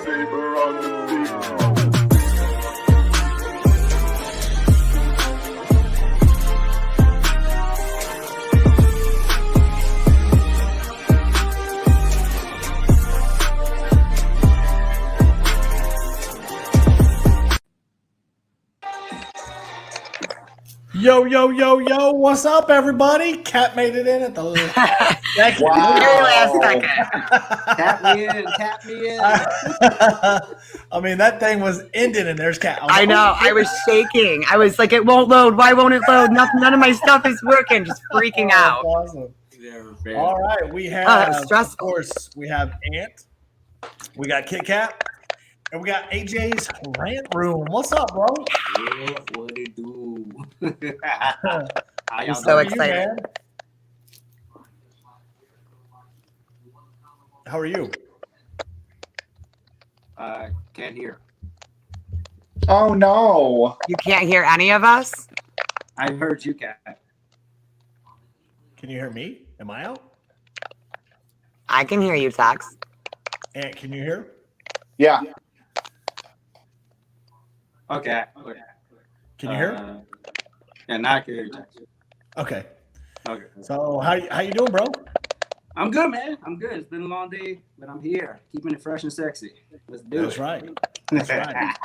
Saber on the beat. Yo, yo, yo, yo, what's up, everybody? Cat made it in at the Wow. Very last second. Tap me in. I mean, that thing was ending, and there's Cat. I know. I was shaking. I was like, it won't load. Why won't it load? None of my stuff is working. Just freaking out. Awesome. Yeah, All right, we that was have, of stressful. course, we have Ant, we got Kit Kat, and we got AJ's Rant Room. What's up, bro? what it do? I'm so excited. How are you? Can't hear. Oh no! You can't hear any of us? I heard you, Cat. Can you hear me? Am I out? I can hear you, Tex. Ant, can you hear? Yeah. Okay. Can you hear? Yeah, now I can hear you. Okay. Okay. So how you doing, bro? I'm good, man. I'm good. It's been a long day, but I'm here, keeping it fresh and sexy. Let's do That's it. right. That's right.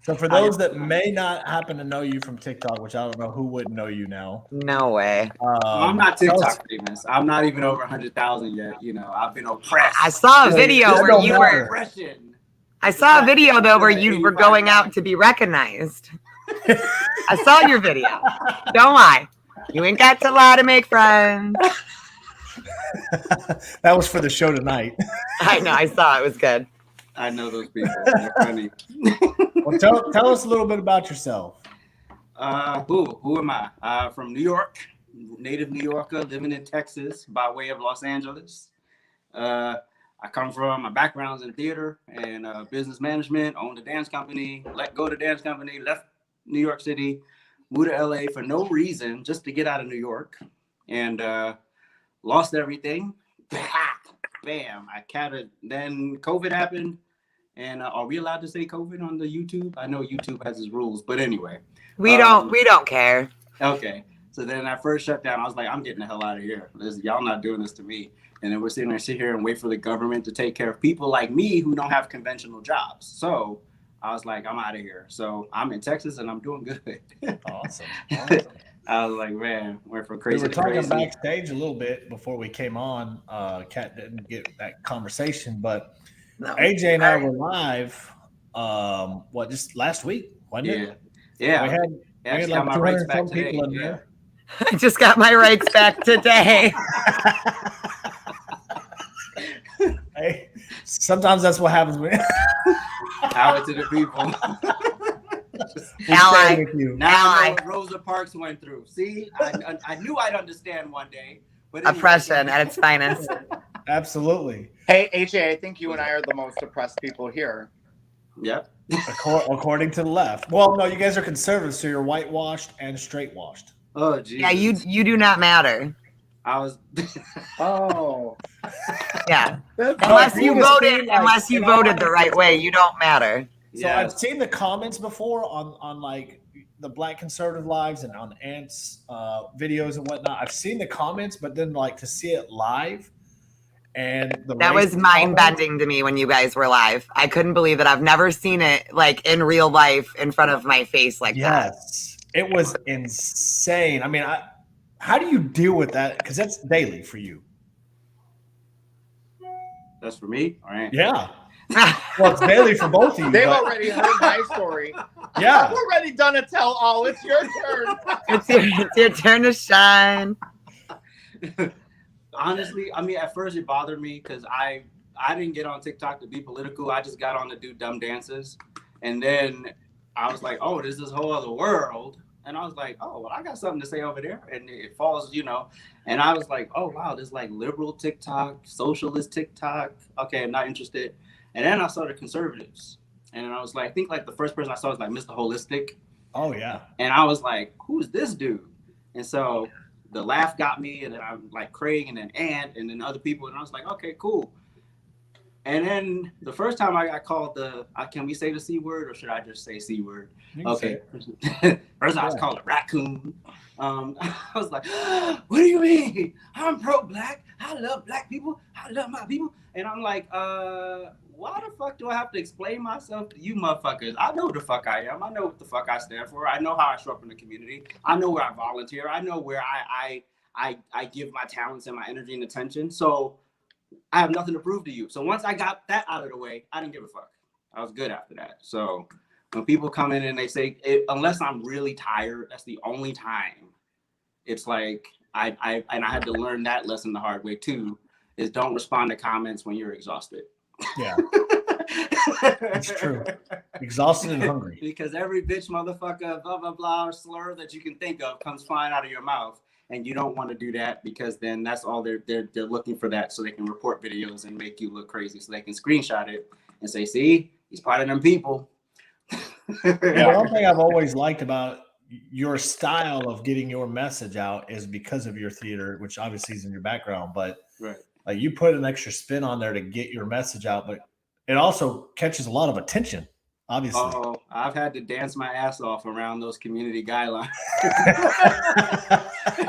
So for those that may not happen to know you from TikTok, which I don't know who wouldn't know you now. No way. I'm not tell us- TikTok famous. I'm not even over 100,000 yet. You know, I've been oppressed. I saw a video that where don't you matter. were. Oppression. I saw a video though where you were going out to be recognized. I saw your video. Don't lie. You ain't got to lie to make friends. That was for the show tonight. I know. I saw it. It was good. I know those people. They're funny. Well, tell us a little bit about yourself. Who am I? From New York, native New Yorker, living in Texas by way of Los Angeles. I come from my background's in theater and business management, owned a dance company, let go of the dance company, left New York City, moved to LA for no reason, just to get out of New York, and lost everything. Bam! I catted. Then COVID happened, and are we allowed to say COVID on the YouTube? I know YouTube has its rules, but anyway. We don't care. Okay. So then I first shut down. I was like, I'm getting the hell out of here. Y'all not doing this to me. And then we're sitting there, sit here and wait for the government to take care of people like me who don't have conventional jobs. So I was like, I'm out of here. So I'm in Texas and I'm doing good. Awesome. I was like, man, went from crazy We were to talking crazy. backstage a little bit before we came on. Kat didn't get that conversation, but No. AJ and I were live. Just last week, wasn't Yeah. it? Yeah. We had just got like my rights 200 back some today. people in Yeah. there. I just got my rights back today. Hey, sometimes that's what happens when Power to the people. Ally. with you. Now I know Ally. what Rosa Parks went through. See, I knew I'd understand one day. But anyway. Oppression at its finest. Absolutely. Hey AJ, I think you and I are the most oppressed people here. Yep. According to the left. Well, no, you guys are conservative, so you're whitewashed and straight washed. Oh, geez. Yeah, you do not matter. I was. Oh. Yeah. That's Unless you you just voted, seem like- unless you and I voted wanna- the right way, you don't matter. So Yeah. I've seen the comments before on like the Black Conservative Lives and on Ant's videos and whatnot. I've seen the comments, but then like to see it live and That was mind bending to me when you guys were live. I couldn't believe it. I've never seen it like in real life in front of my face like that. Yes, it was insane. I mean, how do you deal with that? Because that's daily for you. That's for me. All right. Yeah. Well, it's daily for both of you. They've but- already heard my story. Yeah. I've already done a tell all. It's your turn. It's your turn to shine. Honestly, I mean, at first it bothered me because I didn't get on TikTok to be political. I just got on to do dumb dances, and then I was like, oh, there's this whole other world. And I was like, oh, well, I got something to say over there. And it falls, and I was like, oh, wow, there's like liberal TikTok, socialist TikTok. Okay, I'm not interested. And then I saw the conservatives. And I was like, I think like the first person I saw was like Mr. Holistic. Oh, yeah. And I was like, who's this dude? And so the laugh got me. And then I'm like Craig and then Ant and then other people. And I was like, okay, cool. And then the first time I got called can we say the C word or should I just say C word? Okay. First I was called a raccoon. I was like, what do you mean? I'm pro-black. I love black people. I love my people. And I'm like, why the fuck do I have to explain myself to you motherfuckers? I know who the fuck I am. I know what the fuck I stand for. I know how I show up in the community. I know where I volunteer. I know where I give my talents and my energy and attention. So I have nothing to prove to you. So once I got that out of the way, I didn't give a fuck. I was good after that. So when people come in and they say, unless I'm really tired, that's the only time. It's like, I had to learn that lesson the hard way too, is don't respond to comments when you're exhausted. Yeah. It's true. Exhausted and hungry. Because every bitch, motherfucker, blah, blah, blah, slur that you can think of comes flying out of your mouth. And you don't want to do that because then that's all they're looking for, that so they can report videos and make you look crazy, so they can screenshot it and say, see, he's part of them people. Yeah, one thing I've always liked about your style of getting your message out is because of your theater, which obviously is in your background, but right. Like you put an extra spin on there to get your message out, but it also catches a lot of attention. Obviously. Oh, I've had to dance my ass off around those community guidelines.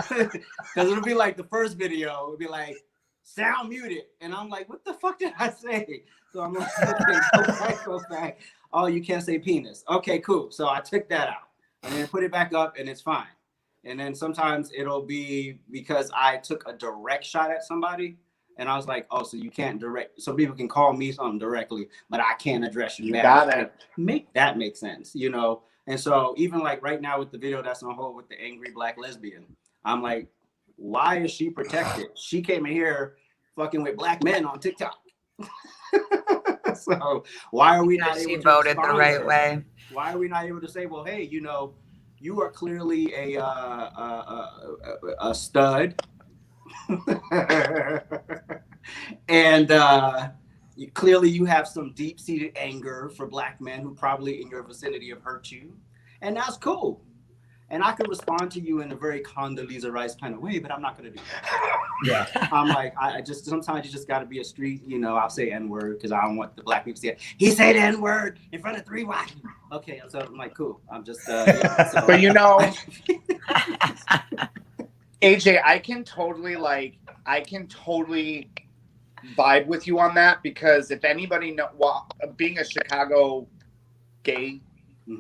Because it'll be like the first video, it'll be like, sound muted. And I'm like, what the fuck did I say? So I'm like, okay, go back. Oh, you can't say penis. Okay, cool. So I took that out and then put it back up and it's fine. And then sometimes it'll be because I took a direct shot at somebody. And I was like, oh, so you can't direct, so people can call me something directly, but I can't address you. You got it. Make that make sense, you know? And so even like right now with the video that's on hold with the angry black lesbian, I'm like, why is she protected? She came in here fucking with black men on TikTok. So why are we not able to She voted the right way. Why are we not able to say, well, hey, you know, you are clearly a stud. And clearly you have some deep-seated anger for black men who probably in your vicinity have hurt you, and that's cool. And I could respond to you in a very Condoleezza Rice kind of way, but I'm not going to do that. Yeah. I'm like, I just, sometimes you just got to be a street, you know, I'll say N-word because I don't want the black people to say it. He said N-word in front of 3 white. Okay, so I'm like, cool. I'm just, yeah, so. But you know, AJ, I can totally vibe with you on that, because if anybody know, well, being a Chicago gay,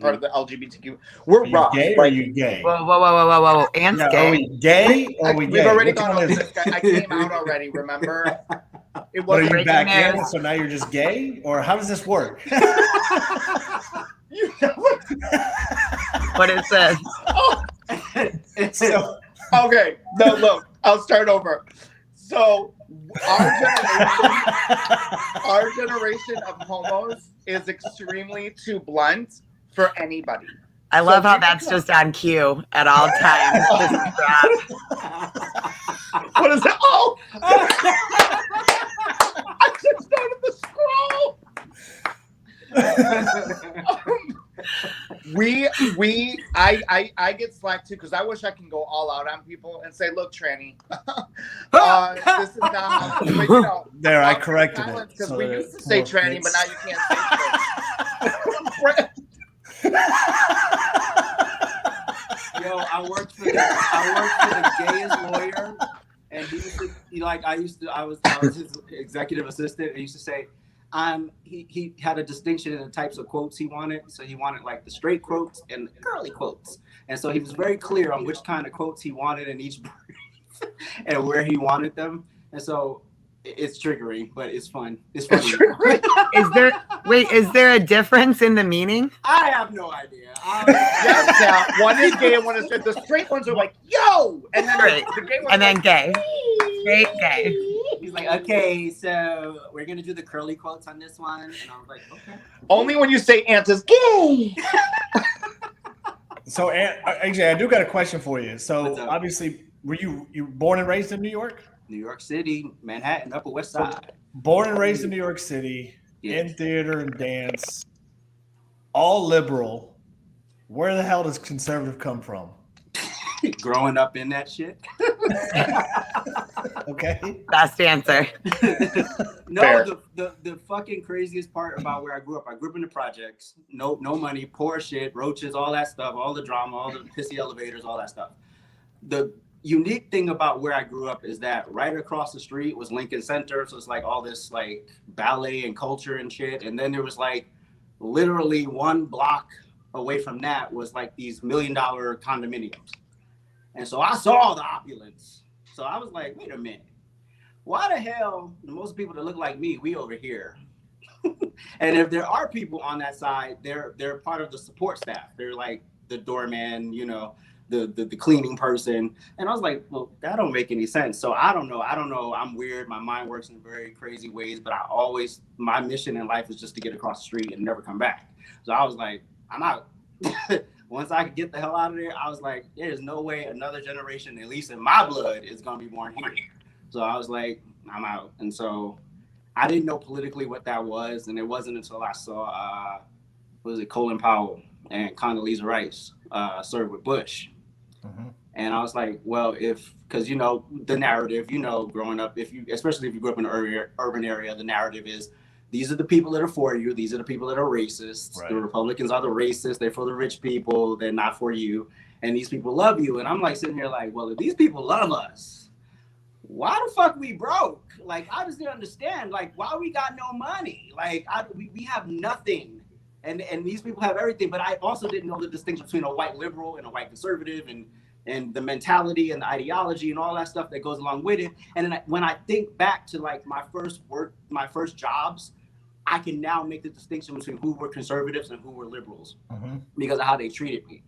part of the LGBTQ, we're rough. Gay or are you gay? Whoa. Ant's Yeah, gay. are we gay or are we gay? We've already Which gone one over is this it? guy. I came out already, remember? It What, are wasn't you back breaking in, news. so now you're just gay? Or how does this work? you know? What it says. So, Okay, no, look, I'll start over. So our generation of homos is extremely too blunt for anybody. I love how that's just on cue at all times. Just drop. What is it? Oh! I just started the scroll. I get slack too, because I wish I can go all out on people and say, look, tranny, this is not how, but, you know, there, I corrected it. Because so we that used to say it tranny, but fits. now you can't say it. Yo, I worked for the gayest lawyer, and I was his executive assistant, and he used to say, he had a distinction in the types of quotes he wanted. So he wanted like the straight quotes and the girly quotes. And so he was very clear on which kind of quotes he wanted in each brief and where he wanted them. And so it's triggering, but it's fun. It's funny. Is there a difference in the meaning? I have no idea. Yes, yeah. One is gay and one is straight. The straight ones are like, yo! And then Right. the gay ones And then are gay. Straight gay. He's like, okay, so we're going to do the curly quotes on this one. And I was like, okay. only when you say Ant is gay. So, AJ, I do got a question for you. So, What's up? obviously, were you born and raised in New York? New York City, Manhattan, Upper West Side. Born and raised in New York City, Yeah. in theater and dance, all liberal. Where the hell does conservative come from? Growing up in that shit. Okay. Best answer. No, Fair. the fucking craziest part about where I grew up in the projects. No money, poor shit, roaches, all that stuff, all the drama, all the pissy elevators, all that stuff. The unique thing about where I grew up is that right across the street was Lincoln Center, so it's like all this like ballet and culture and shit. And then there was like literally 1 block away from that was like these $1 million condominiums. And so I saw the opulence. So I was like, wait a minute. Why the hell most people that look like me, we over here? And if there are people on that side, they're part of the support staff. They're like the doorman, you know, the cleaning person. And I was like, well, that don't make any sense. So I don't know. I'm weird. My mind works in very crazy ways, but my mission in life is just to get across the street and never come back. So I was like, I'm out. Once I could get the hell out of there, I was like, there's no way another generation, at least in my blood, is going to be born here. So I was like, I'm out. And so I didn't know politically what that was. And it wasn't until I saw, Colin Powell and Condoleezza Rice serve with Bush. Mm-hmm. And I was like, well, because, you know, the narrative, you know, growing up, especially if you grew up in an urban area, the narrative is, these are the people that are for you. These are the people that are racist. Right. The Republicans are the racists. They're for the rich people. They're not for you. And these people love you. And I'm like sitting here like, well, if these people love us, why the fuck we broke? Like, I just didn't understand. Like, why we got no money? Like, we have nothing. And these people have everything. But I also didn't know the distinction between a white liberal and a white conservative and the mentality and the ideology and all that stuff that goes along with it. And then when I think back to like my first jobs, I can now make the distinction between who were conservatives and who were liberals because of how they treated me.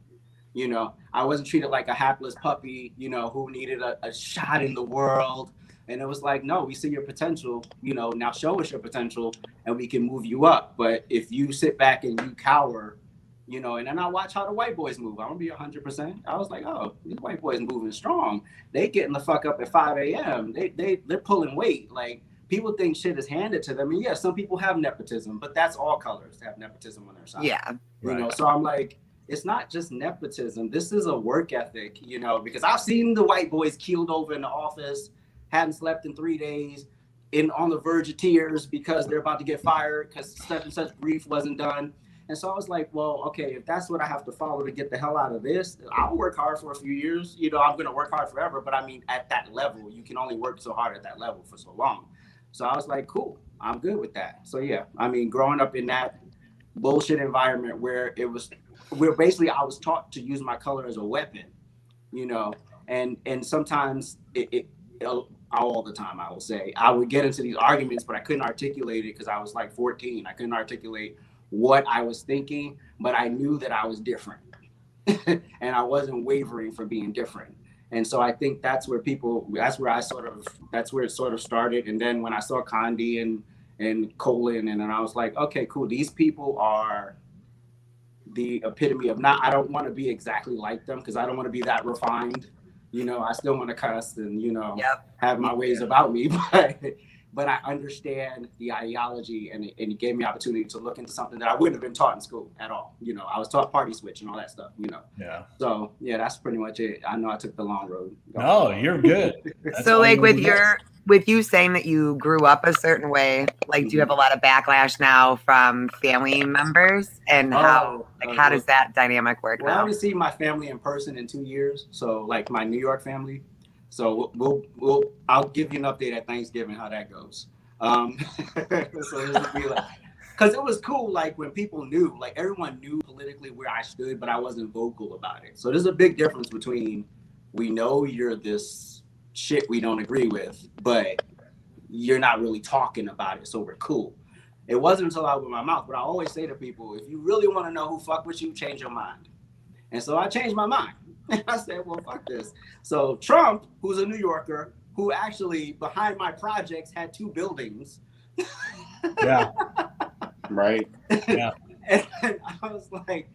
You know, I wasn't treated like a hapless puppy, you know, who needed a shot in the world. And it was like, no, we see your potential, you know, now show us your potential and we can move you up. But if you sit back and you cower, you know, and then I watch how the white boys move. I'm gonna be 100%. I was like, oh, these white boys moving strong. They getting the fuck up at 5 a.m. They're pulling weight. Like, people think shit is handed to them. And yeah, some people have nepotism, but that's all colors to have nepotism on their side. Yeah. You know, so I'm like, it's not just nepotism. This is a work ethic, you know, because I've seen the white boys keeled over in the office, hadn't slept in 3 days, on the verge of tears because they're about to get fired because such and such brief wasn't done. And so I was like, well, okay, if that's what I have to follow to get the hell out of this, I'll work hard for a few years. You know, I'm going to work hard forever. But I mean, at that level, you can only work so hard at that level for so long. So I was like, cool, I'm good with that. So yeah, I mean, growing up in that bullshit environment where basically I was taught to use my color as a weapon, you know, and sometimes all the time, I will say, I would get into these arguments, but I couldn't articulate it because I was like 14. I couldn't articulate what I was thinking, but I knew that I was different and I wasn't wavering for being different. And so I think that's where it sort of started. And then when I saw Condi and Colin, and then I was like, okay, cool. These people are the epitome of I don't want to be exactly like them because I don't want to be that refined. You know, I still want to cuss and, you know, have my ways about me. But I understand the ideology and it gave me opportunity to look into something that I wouldn't have been taught in school at all. You know, I was taught party switch and all that stuff, you know. Yeah. So, yeah, that's pretty much it. I know I took the long road. No, you're good. So, like, with you saying that you grew up a certain way, like, do you have a lot of backlash now from family members? And how does that dynamic work now? I haven't seen my family in person in 2 years. So, like, my New York family. So I'll give you an update at Thanksgiving how that goes. So this would be like, because it was cool, like when people knew, like everyone knew politically where I stood, but I wasn't vocal about it. So there's a big difference between we know you're this shit we don't agree with, but you're not really talking about it, so we're cool. It wasn't until I opened my mouth, but I always say to people, if you really want to know who fuck with you, change your mind. And so I changed my mind. I said, well, fuck this. So Trump, who's a New Yorker, who actually behind my projects had 2 buildings. Yeah. Right. Yeah. And I was like,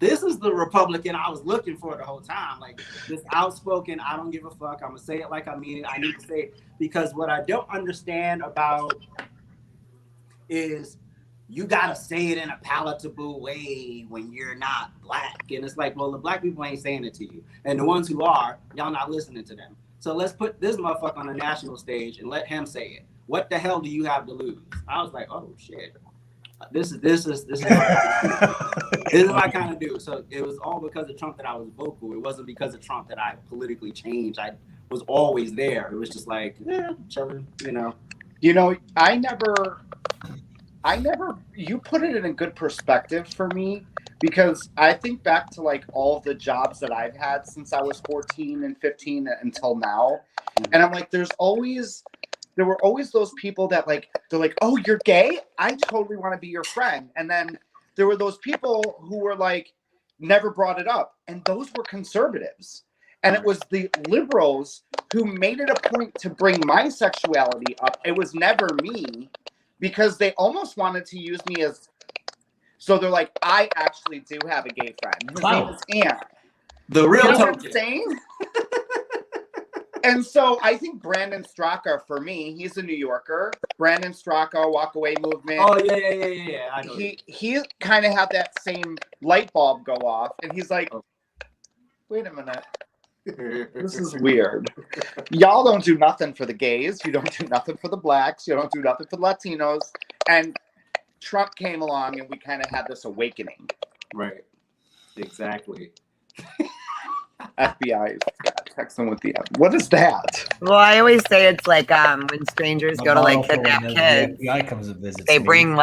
this is the Republican I was looking for the whole time. Like this outspoken, I don't give a fuck. I'm gonna say it like I mean it. I need to say it because what I don't understand about is you gotta say it in a palatable way when you're not black. And it's like, well, the black people ain't saying it to you. And the ones who are, y'all not listening to them. So let's put this motherfucker on a national stage and let him say it. What the hell do you have to lose? I was like, oh shit. This is my kind of dude. So it was all because of Trump that I was vocal. It wasn't because of Trump that I politically changed. I was always there. It was just like, yeah, whichever, you know. You know, I never, you put it in a good perspective for me, because I think back to like all the jobs that I've had since I was 14 and 15 until now. And I'm like, there were always those people that like, they're like, oh, you're gay? I totally want to be your friend. And then there were those people who were like, never brought it up. And those were conservatives. And it was the liberals who made it a point to bring my sexuality up. It was never me, because they almost wanted to use me as, so they're like, I actually do have a gay friend. His name is Ann. The real you know token. what I'm saying? And so I think Brandon Straka, for me, he's a New Yorker. Brandon Straka, Walk Away Movement. Oh, yeah. I know he kind of had that same light bulb go off. And he's like, wait a minute. This is weird. Y'all don't do nothing for the gays. You don't do nothing for the blacks. You don't do nothing for the Latinos. And Trump came along and we kind of had this awakening. Right. Exactly. FBI texting with the what is that? Well, I always say it's like when strangers go to like kidnap kids. The FBI comes and visits. They bring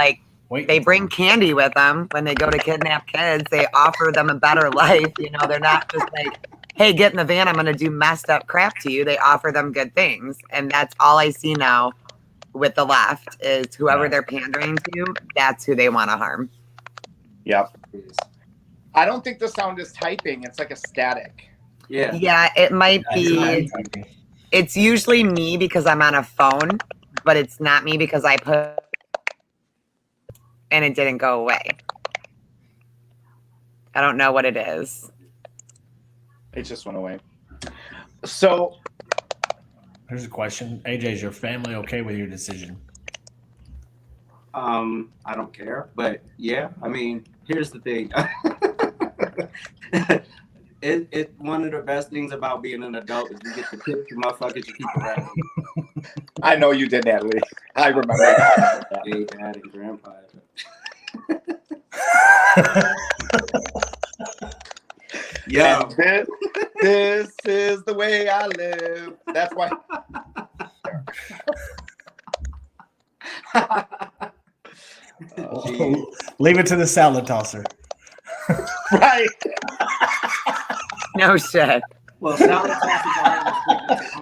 bring candy with them when they go to kidnap kids. They offer them a better life. You know, they're not just like, hey, get in the van, I'm going to do messed up crap to you. They offer them good things. And that's all I see now with the left is whoever they're pandering to, that's who they want to harm. Yep. I don't think the sound is typing. It's like a static. Yeah. Yeah, it might be. It's usually me because I'm on a phone, but it's not me because I put and it didn't go away. I don't know what it is. It just went away. So here's a question. AJ, is your family okay with your decision? I don't care, but yeah, I mean, here's the thing. It one of the best things about being an adult is you get to tip the motherfuckers you keep around. I know you did, Natalie. I remember that. Hey, dad and grandpa. Yeah, this is the way I live. That's why. Leave it to the salad tosser. Right. No shit. Well, salad tosses are.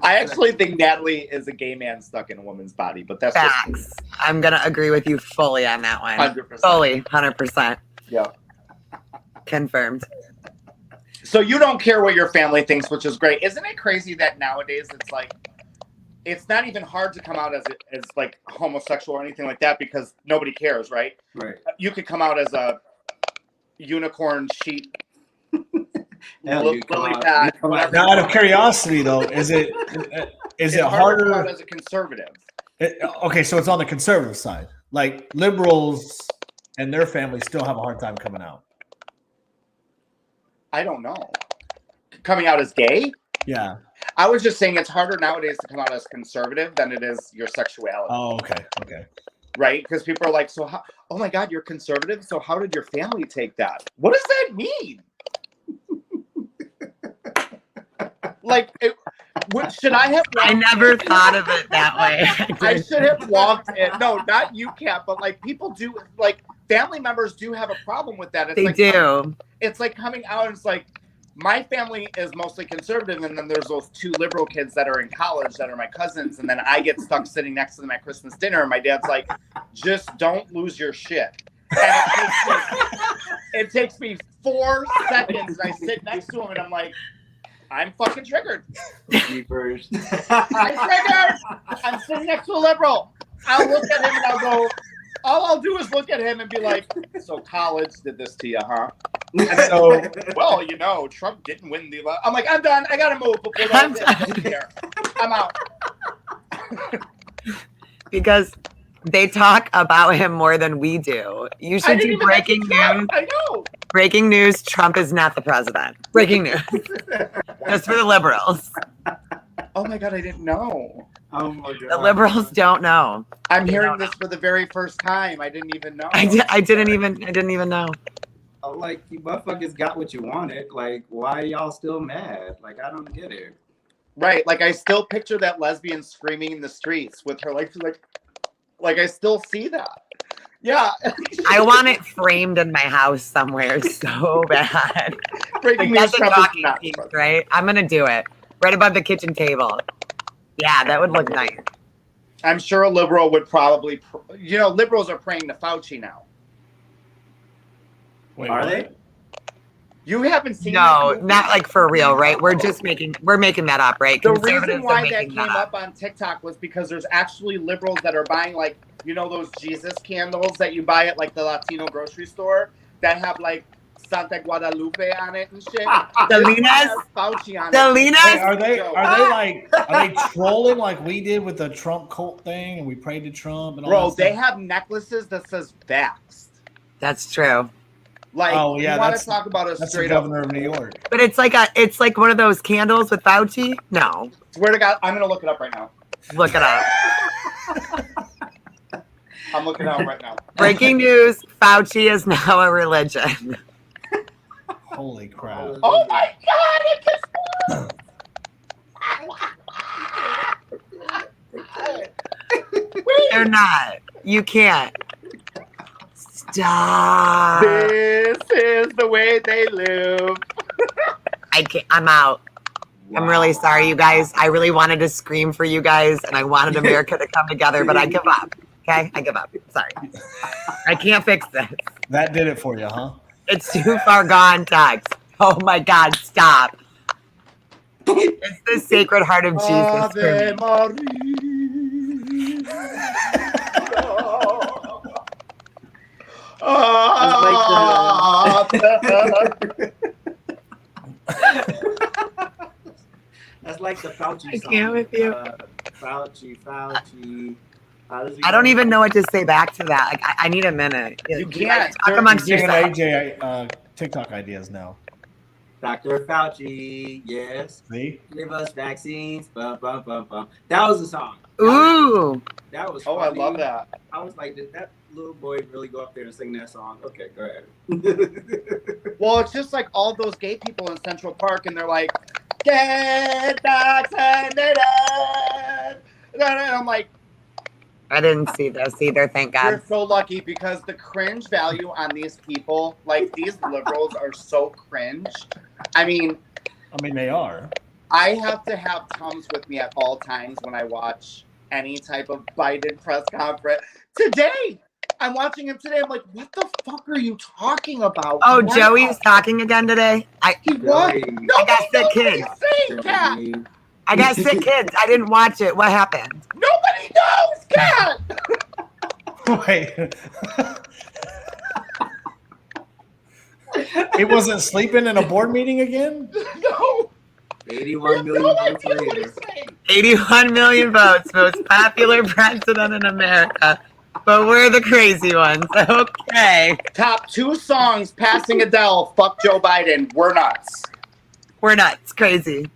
I actually think Natalie is a gay man stuck in a woman's body, but that's facts. I'm gonna agree with you fully on that one. 100%. Fully, 100%. Yeah. Confirmed. So you don't care what your family thinks, which is great. Isn't it crazy that nowadays it's like, it's not even hard to come out as like homosexual or anything like that because nobody cares, right? Right. You could come out as a unicorn sheep. Now, out of curiosity, though, is it harder to come out as a conservative? Okay, so it's on the conservative side. Like liberals and their families still have a hard time coming out. I don't know. Coming out as gay? Yeah. I was just saying it's harder nowadays to come out as conservative than it is your sexuality. Oh, okay. Right? Because people are like, so how, oh my God, you're conservative? So how did your family take that? What does that mean? Like, should I have? I never thought of it that way. I should have walked in. No, not you, Kat, but like people do, like family members do have a problem with that. It's they like do. It's like coming out and it's like, my family is mostly conservative, and then there's those two liberal kids that are in college that are my cousins, and then I get stuck sitting next to them at Christmas dinner, and my dad's like, just don't lose your shit. And it takes me 4 seconds, and I sit next to him, and I'm like, I'm fucking triggered. You first. I'm triggered. I'm sitting next to a liberal. I'll look at him and I'll go, all I'll do is look at him and be like, so college did this to you, huh? So, well, you know, Trump didn't win the election. I'm like, I'm done. I got to move before that here. I'm out. Because They talk about him more than we do. You I should didn't do even breaking mention Trump. news. I know. Breaking news, Trump is not the president. Breaking news. Just for the liberals. Oh my God, I didn't know. Oh my God. The liberals don't know. I'm They hearing don't this for the very first time. I didn't even know. I didn't even know. I'm like, you motherfuckers got what you wanted. Like, why are y'all still mad? Like, I don't get it. Right, like I still picture that lesbian screaming in the streets with her like I still see that. Yeah. I want it framed in my house somewhere so bad. Breaking Like, news, that's a Trump is talking not piece, president. right? I'm gonna do it right above the kitchen table. Yeah, that would look nice. I'm sure a liberal would probably, liberals are praying to Fauci now. Wait, Are what? they? You haven't seen No, this movie? not like for real, right? We're making that up, right? The Conservatives reason are why that making came up on TikTok was because there's actually liberals that are buying those Jesus candles that you buy at like the Latino grocery store that have like Santa Guadalupe on it and shit. The This one Linas? has Fauci on The it. Linas? Wait, are they trolling like we did with the Trump cult thing and we prayed to Trump and all Bro, that they stuff? have necklaces that says vaxxed. That's true. Like, Oh, yeah, you want that's- to talk about a That's the straight up. governor of New York. But it's like one of those candles with Fauci? No. Swear to God, I'm gonna look it up right now. Look it up. I'm looking it up right now. Breaking news, Fauci is now a religion. Holy crap. Oh my God! They're not. You can't. Stop. This is the way they live. I can't, I'm out. I'm really sorry, you guys. I really wanted to scream for you guys, and I wanted America to come together, but I give up. Okay? I give up. Sorry. I can't fix this. That did it for you, huh? It's too far gone, Tux. Oh my God, stop. It's the Sacred Heart of Jesus for me. That's like the Fauci I song. can't with you. Fauci. How does he I don't go? even know what to say back to that. Like, I need a minute. You guys can't. talk amongst Giving yourselves. AJ TikTok ideas now. Dr. Fauci, yes. See? Give us vaccines. Bum, bum, bum, bum. That was the song. Ooh. That was Oh, I funny. love that. I was like, did that little boy really go up there and sing that song? Okay, go ahead. Well, it's just like all those gay people in Central Park, and they're like, "Get vaccinated." And I'm like, I didn't see this either, thank God. you're so lucky, because the cringe value on these people, like these liberals, are so cringe. I mean, They are. I have to have Tums with me at all times when I watch any type of Biden press conference. Today, I'm watching him today. I'm like, what the fuck are you talking about? Oh, Why- Joey's talking again today? He was. Joey. I got sick Nobody kids. say, Cat. Joey. I got sick kids. I didn't watch it. What happened? Nobody knows, Cat. Wait. It wasn't sleeping in a board meeting again? No. 81 million No votes idea what later. he's saying. 81 million votes, most popular president in America. But we're the crazy ones. Okay. Top 2 songs passing Adele. Fuck Joe Biden. We're nuts. We're nuts. Crazy.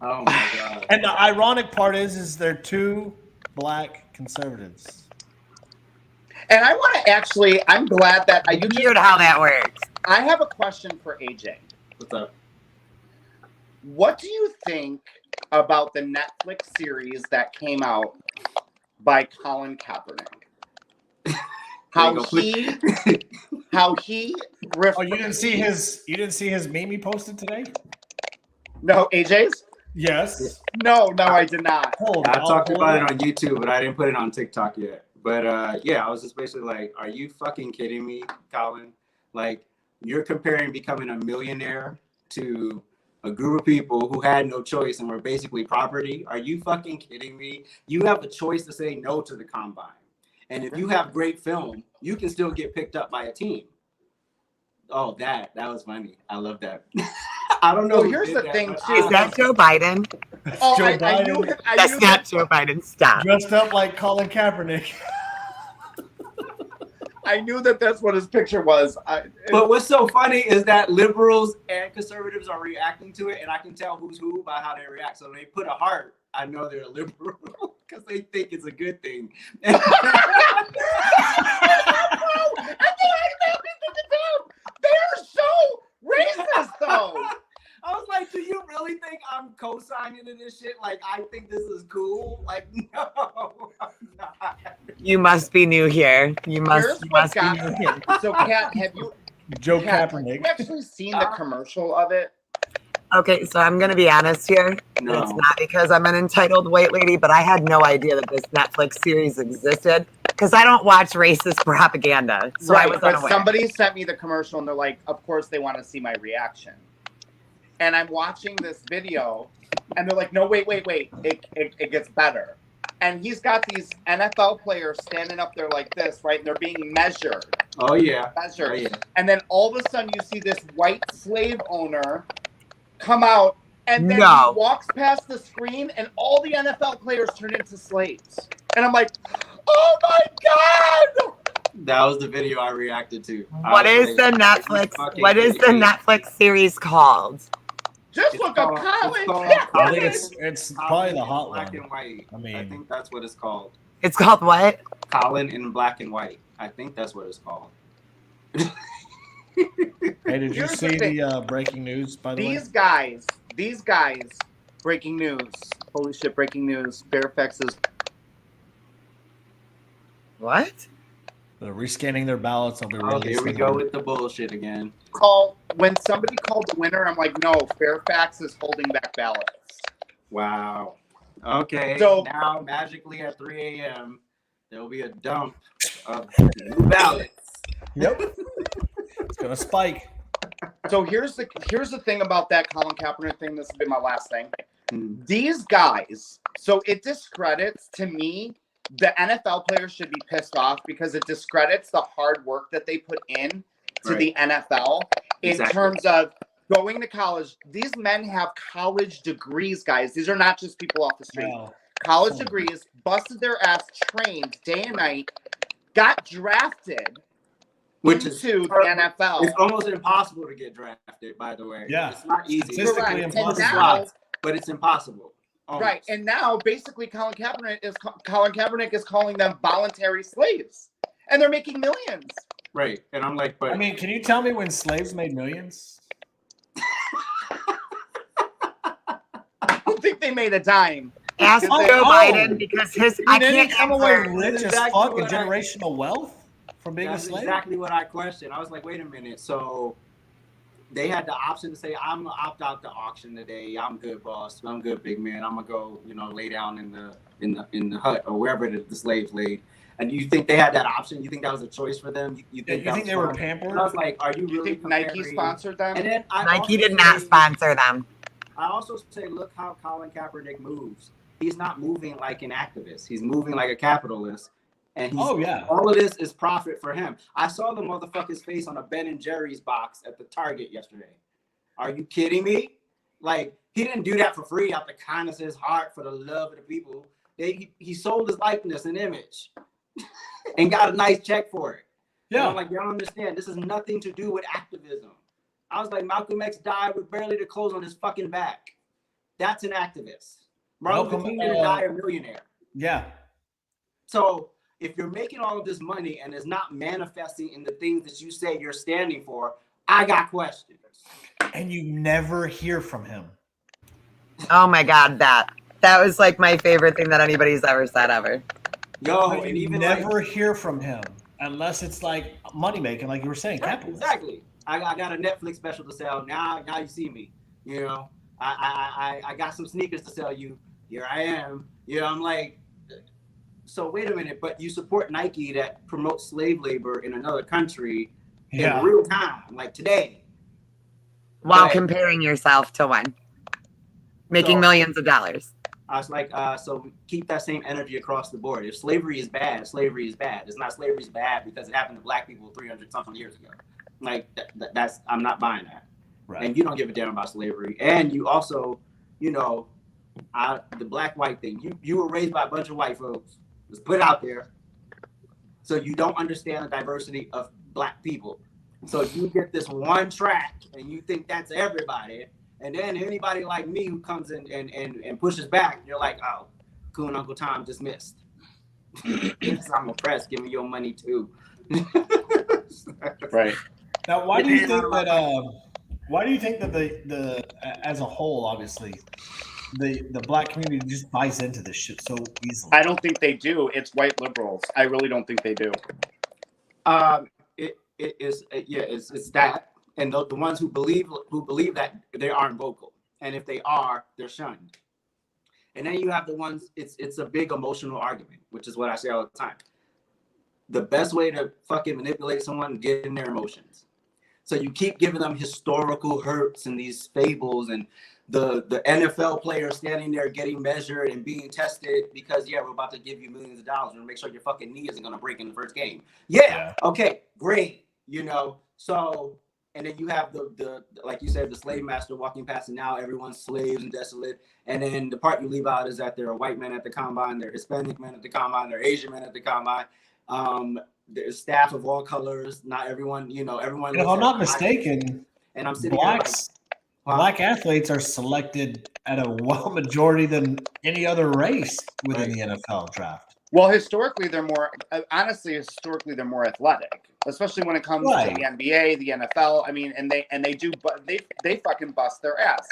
Oh my God. And the ironic part is they're two black conservatives. And I want to actually, I'm glad that Weird how that works. I have a question for AJ. What's up? What do you think about the Netflix series that came out by Colin Kaepernick? How he Oh, you didn't see his meme he posted today? No, AJ's? Yes. No, I did not. Hold I on, talked hold about on. it on YouTube, but I didn't put it on TikTok yet. But yeah, I was just basically like, are you fucking kidding me, Colin? Like, you're comparing becoming a millionaire to a group of people who had no choice and were basically property. Are you fucking kidding me? You have a choice to say no to the combine. And if you have great film, you can still get picked up by a team. Oh, that was funny. I love that. I don't know. Well, who here's did the that, thing, but too. Is that Joe Biden? Oh, Joe I Biden knew it. I That's knew not that. Joe Biden. Stop. dressed up like Colin Kaepernick. I knew that that's what his picture was. But what's so funny is that liberals and conservatives are reacting to it, and I can tell who's who by how they react. So when they put a heart, I know they're a liberal because they think it's a good thing. They are so racist, though. I was like, do you really think I'm co-signing to this shit? Like, I think this is cool? Like, no, I'm not. You must be new here. You Here's must what be got new here. So, Kat, have you Joe Kat, have Kaepernick. you actually seen the commercial of it? Okay, so I'm gonna be honest here. No. It's not because I'm an entitled white lady, but I had no idea that this Netflix series existed because I don't watch racist propaganda. So I was but unaware. somebody sent me the commercial, and they're like, "Of course, they want to see my reaction." And I'm watching this video, and they're like, "No, wait, it gets better." And he's got these NFL players standing up there like this, right? And they're being measured. Oh, yeah. Measured. Oh, yeah. And then all of a sudden, you see this white slave owner come out, and then No. he walks past the screen, and all the NFL players turn into slaves. And I'm like, "Oh my God!" That was the video I reacted to. What is the Netflix series called? Just look up Colin I think Kaepernick. it's probably the hot Black one. and white. I mean- I think that's what it's called. It's called what? Colin in black and white. I think that's what it's called. Hey, did you Here's the see thing. the breaking news, by the way? These guys, breaking news. Holy shit, breaking news. Fairfax is What? They're rescanning their ballots. They'll be Oh, here we releasing go them. with the bullshit again. when somebody called the winner, I'm like, no, Fairfax is holding back ballots. Wow. Okay. So- now magically at 3 a.m. there will be a dump of new ballots. Yep. It's gonna spike. So here's the thing about that Colin Kaepernick thing. This has been my last thing. Hmm. These guys, so it discredits, to me, the NFL players should be pissed off because it discredits the hard work that they put in to the NFL in Exactly. terms of going to college. These men have college degrees, guys. These are not just people off the street. Wow. College degrees, busted their ass, trained day and night, got drafted Which is into the NFL. It's almost impossible to get drafted, by the way. Yeah. It's not easy. Statistically Correct. It's And on the impossible. now, slots, but it's impossible. Almost. right, and now basically Colin Kaepernick is calling them voluntary slaves, and they're making millions. Right. And I'm like, but I mean, can you tell me when slaves made millions? I don't think they made a dime. Ask Oh, Joe oh. Biden because his I Did can't he come away answer. rich as Exactly fuck and what I- generational wealth from being a that's slave? exactly what I questioned. I was like, wait a minute. So they had the option to say, I'm gonna opt out the auction today. I'm good, boss. I'm good, big man. I'm gonna go, lay down in the hut or wherever the slaves laid. And you think they had that option? You think that was a choice for them? You Yeah, think, you that think was they were fun? pampered? And I was like, are you You really think Nike comparing- sponsored them? And then Nike did not sponsor them. I also say, look how Colin Kaepernick moves. He's not moving like an activist. He's moving like a capitalist. And he's, Oh, yeah. all of this is profit for him. I saw the motherfucker's face on a Ben and Jerry's box at the Target yesterday. Are you kidding me? Like, he didn't do that for free out the kindness of his heart for the love of the people. He sold his likeness and image and got a nice check for it. And Yeah. I'm like, y'all understand, this has nothing to do with activism. I was like, Malcolm X died with barely the clothes on his fucking back. That's an activist. Martin Luther Malcolm, King didn't die a millionaire. Yeah. So if you're making all of this money and it's not manifesting in the things that you say you're standing for, I got questions. And you never hear from him. Oh my God, that was like my favorite thing that anybody's ever said ever. Yo, But and you even never hear from him unless it's like money making, like you were saying. Capitalism. exactly. I got a Netflix special to sell. Now you see me. I got some sneakers to sell you. Here I am. I'm like, so wait a minute, but you support Nike that promotes slave labor in another country Yeah. in real time, like today. While Right. comparing yourself to one. Making So- millions of dollars. I was like, so keep that same energy across the board. If slavery is bad, slavery is bad. It's not slavery is bad because it happened to black people 300 something years ago. Like that's I'm not buying that. and you don't give a damn about slavery, and you also, you know, the black-white thing. You were raised by a bunch of white folks. Let's put it out there. So you don't understand the diversity of black people. So you get this one track and you think that's everybody. And then anybody like me who comes in and pushes back, you're like, oh, cool, Uncle Tom dismissed. I'm oppressed. Give me your money too. Right. Now, why do you think that? Why do you think that the as a whole, obviously, the black community just buys into this shit so easily? I don't think they do. It's white liberals. I really don't think they do. It's that, and the ones who believe that they aren't vocal, and if they are, they're shunned. And then you have the ones. It's a big emotional argument, which is what I say all the time. The best way to fucking manipulate someone is get in their emotions. So you keep giving them historical hurts and these fables and the NFL player standing there getting measured and being tested because, we're about to give you millions of dollars and make sure your fucking knee isn't going to break in the first game. Yeah. Okay, great. You know, so, and then you have the like you said, the slave master walking past, and now everyone's slaves and desolate. And then the part you leave out is that there are white men at the combine, there are Hispanic men at the combine, there are Asian men at the combine. There's staff of all colors. Not everyone, everyone. If I'm not mistaken, and I'm sitting black athletes are selected at a majority than any other race within the NFL draft. Well, historically, they're more athletic, especially when it comes to the NBA, the NFL. I mean, and they fucking bust their ass.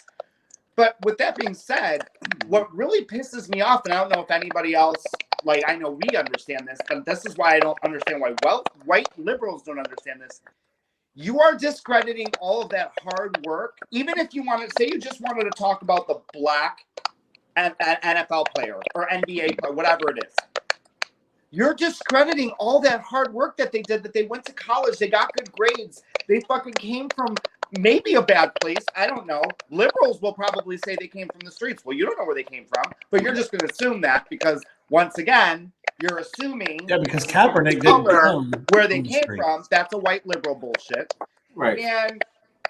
But with that being said, what really pisses me off, and I don't know if anybody else, I know we understand this, but this is why I don't understand why white liberals don't understand this. You are discrediting all of that hard work, even if you want to say you just wanted to talk about the black NFL player or NBA player, whatever it is. You're discrediting all that hard work that they did, that they went to college, they got good grades, they fucking came from maybe a bad place. I don't know. Liberals will probably say they came from the streets. Well, you don't know where they came from, but you're just going to assume that because, once again, you're assuming because Kaepernick didn't come where they came from. That's a white liberal bullshit. Right.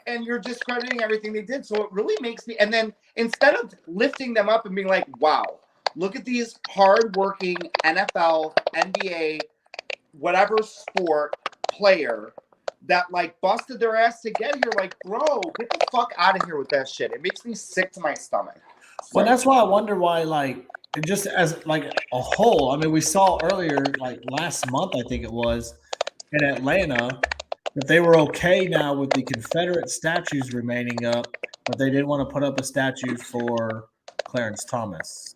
And you're discrediting everything they did. So it really makes me, and then instead of lifting them up and being like, wow, look at these hardworking NFL, NBA, whatever sport player that busted their ass to get here. Like, bro, get the fuck out of here with that shit. It makes me sick to my stomach. Well, that's why I wonder why, just as a whole. I mean, we saw earlier, last month, I think it was, in Atlanta, that they were okay now with the Confederate statues remaining up, but they didn't want to put up a statue for Clarence Thomas.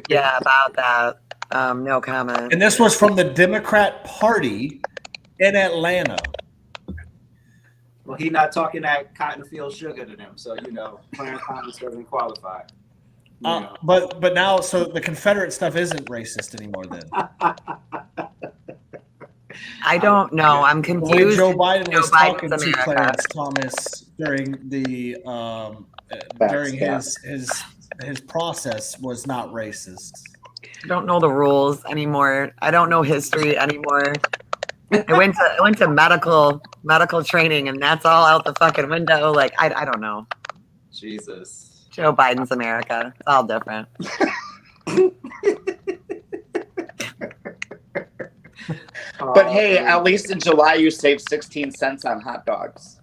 Yeah, about that. No comment. And this was from the Democrat Party in Atlanta. Well, he's not talking that cotton field sugar to them, so Clarence Thomas doesn't qualify. But now, so the Confederate stuff isn't racist anymore. Then I don't know. I'm confused. Joe Biden was talking to America. Clarence Thomas during the his process was not racist. I don't know the rules anymore. I don't know history anymore. I went to medical training, and that's all out the fucking window. I don't know. Jesus. Joe Biden's America. It's all different. But hey, at least in July you saved 16 cents on hot dogs.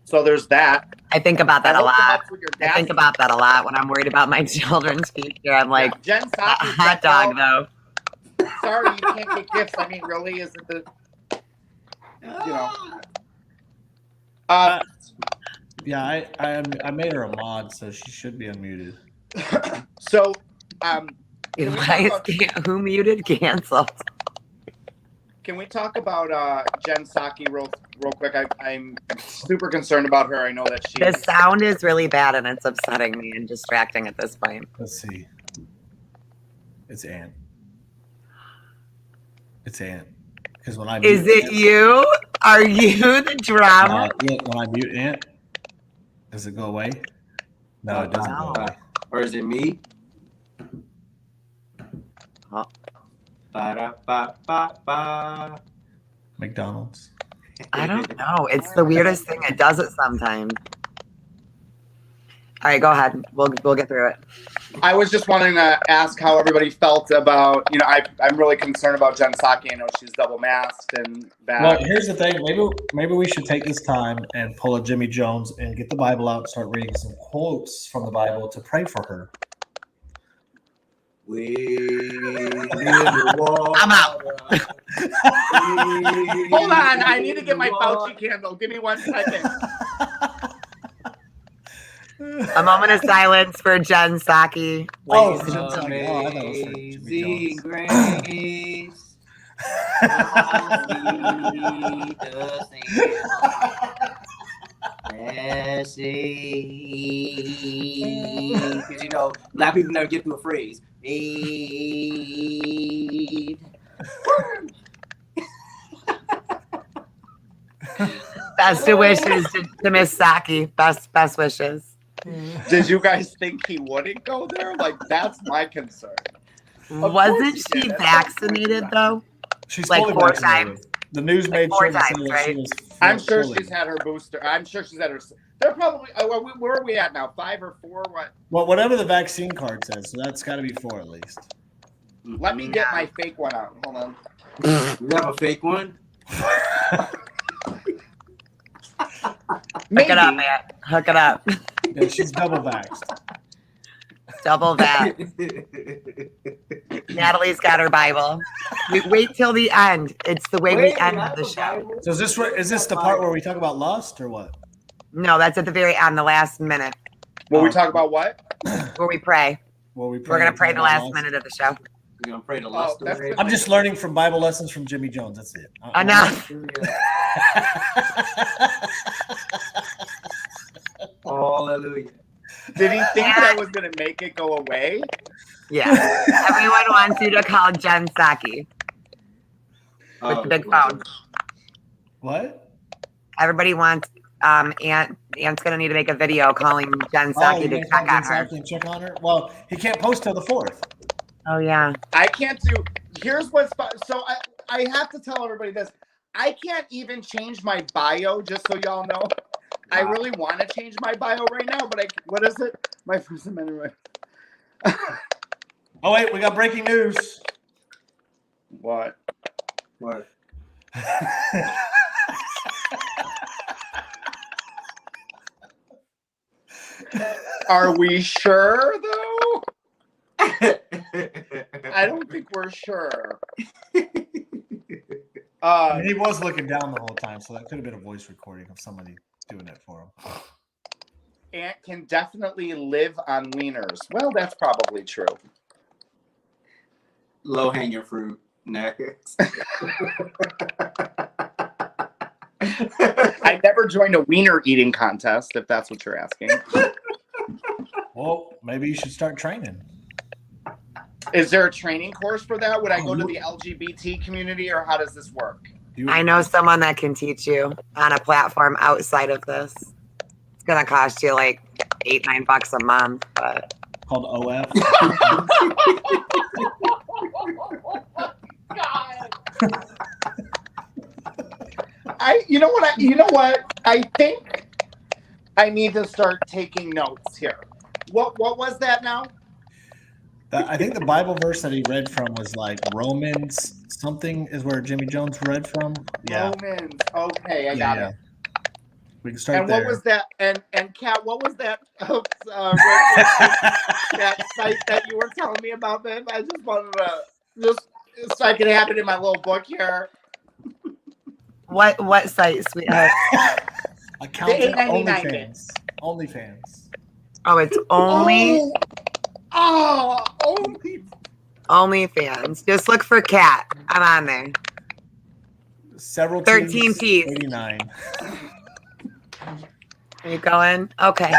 So there's that. I think about that a lot. I think about that a lot when I'm worried about my children's future. I'm like, Jen a hot dog though. Sorry, you can't get gifts. I mean, really, is it the, Yeah, I made her a mod, so she should be unmuted. So, Who muted? Canceled. Can we talk about Jen Psaki real quick? I'm super concerned about her. I know that she. The sound is really bad, and it's upsetting me and distracting at this point. Let's see. It's Ant. It's Ant. Because when I mute is it Ant, you? Are you the drama? Look, when I mute Ant, does it go away? No, it doesn't go away. Or is it me? Oh. Ba-da-ba-ba-ba. McDonald's. I don't know. It's the weirdest thing. It does it sometimes. All right, go ahead. We'll get through it. I was just wanting to ask how everybody felt about, I'm really concerned about Jen Psaki. I know she's double masked and bad. Well, here's the thing. Maybe we should take this time and pull a Jimmy Jones and get the Bible out and start reading some quotes from the Bible to pray for her. I'm out. Hold on, I need to get my Fauci candle. Give me 1 second. A moment of silence for Jen Psaki. Oh, Ladies and gentlemen. I thought it was for Jimmy Jones. Grace. Because a lot of people never get through a phrase. Best of wishes to Miss Psaki. Best wishes. Did you guys think he wouldn't go there? Like, that's my concern. Wasn't she vaccinated though? She's Like fully 4 vaccinated. times. The news made Like 4 sure to say times, that she right? was. I'm sure fully. she's had her booster. I'm sure she's had her. They're probably. Where are we at now? 5 or 4? What? Well, whatever the vaccine card says, so that's got to be 4 at least. Let me get my fake one out. Hold on. You have a fake one? Hook it up, man. Hook it up. Yeah, she's double vaxxed. Double that. Natalie's got her Bible. We wait till the end. It's the way we end the show. So is this the part where we talk about lust or what? No, that's at the very end, the last minute, Will we talk about what? where we pray. Well, We're gonna pray the last minute of the show. You're gonna pray the lust that's away. good. I'm just learning from Bible lessons from Jimmy Jones. That's it. Enough. Hallelujah. Did he think that was going to make it go away? Yeah. Everyone wants you to call Jen Psaki with the big phone. What? Everybody wants Ant's gonna need to make a video calling Jen Psaki to check on her. Check on her. Well, he can't post till the 4th. Oh yeah. I can't do. Here's what's. So I have to tell everybody this. I can't even change my bio, just so y'all know. I really want to change my bio right now, but what is it? My First Amendment right. Oh wait, we got breaking news. What? What? Are we sure though? I don't think we're sure. I mean, he was looking down the whole time, so that could have been a voice recording of somebody doing it for him. Ant can definitely live on wieners. Well, that's probably true. Low hanging fruit. Next. I never joined a wiener eating contest, if that's what you're asking. Well, maybe you should start training. Is there a training course for that? Would I go to the LGBT community, or how does this work? I know someone that can teach you on a platform outside of this. It's gonna cost you like $8-9 a month, but Called OF. You know what? I think I need to start taking notes here. What was that now? I think the Bible verse that he read from was like Romans something is where Jimmy Jones read from. Yeah. Romans. Okay, I got it. We can start And there. what was that? And Kat, what was that? That site that you were telling me about, babe? I just wanted to just so I could have it in my little book here. what site, sweetheart? Account The $8.99 OnlyFans. OnlyFans. Oh, it's only Only. OnlyFans. Just look for Cat. I'm on there. Several 13 T's, T's. 89. Are you going? Okay.